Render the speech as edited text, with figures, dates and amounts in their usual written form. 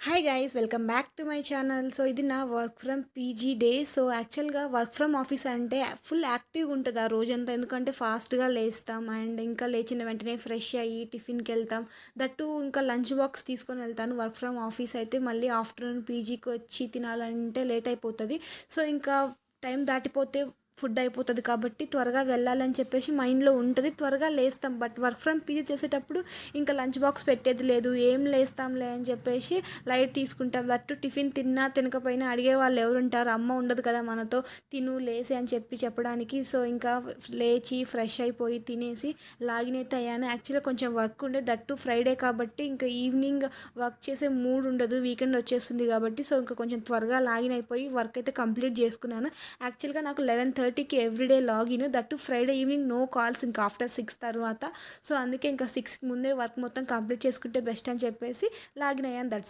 Hi guys welcome back to my channel. So ఇది నా work from PG day. So యాక్చువల్గా work from office అంటే full యాక్టివ్గా ఉంటుంది ఆ రోజంతా, ఎందుకంటే ఫాస్ట్గా లేస్తాం అండ్ ఇంకా లేచిన వెంటనే ఫ్రెష్ అయ్యి టిఫిన్కి వెళ్తాం. దట్టు ఇంకా లంచ్ బాక్స్ తీసుకొని వెళ్తాను. వర్క్ ఫ్రమ్ ఆఫీస్ అయితే మళ్ళీ ఆఫ్టర్నూన్ పీజీకి వచ్చి తినాలంటే లేట్ అయిపోతుంది. సో ఇంకా టైం దాటిపోతే ఫుడ్ అయిపోతుంది కాబట్టి త్వరగా వెళ్ళాలని చెప్పేసి మైండ్లో ఉంటుంది, త్వరగా లేస్తాం. బట్ వర్క్ ఫ్రమ్ పీజీ చేసేటప్పుడు ఇంకా లంచ్ బాక్స్ పెట్టేది లేదు, ఏం లేస్తాంలే అని చెప్పేసి లైట్ తీసుకుంటాం. దట్టు టిఫిన్ తిన్నా తినకపోయినా అడిగే వాళ్ళు ఎవరుంటారు, అమ్మ ఉండదు కదా మనతో తిను లేసి అని చెప్పడానికి. సో ఇంకా లేచి ఫ్రెష్ అయిపోయి తినేసి లాగిన్ అయితే అయ్యాను. యాక్చువల్గా కొంచెం వర్క్ ఉండే, దట్టు ఫ్రైడే కాబట్టి ఇంకా ఈవినింగ్ వర్క్ చేసే మూడ్ ఉండదు, వీకెండ్ వచ్చేస్తుంది కాబట్టి. సో ఇంకా కొంచెం త్వరగా లాగిన్ అయిపోయి వర్క్ అయితే కంప్లీట్ చేసుకున్నాను. యాక్చువల్గా నాకు 11:30కి everyday login, that Friday evening no calls ఇంకా ఆఫ్టర్ 6 తర్వాత. సో అందుకే ఇంకా 6కి ముందే వర్క్ మొత్తం కంప్లీట్ చేసుకుంటే బెస్ట్ అని చెప్పేసి లాగిన్ అయ్యాను. దట్స్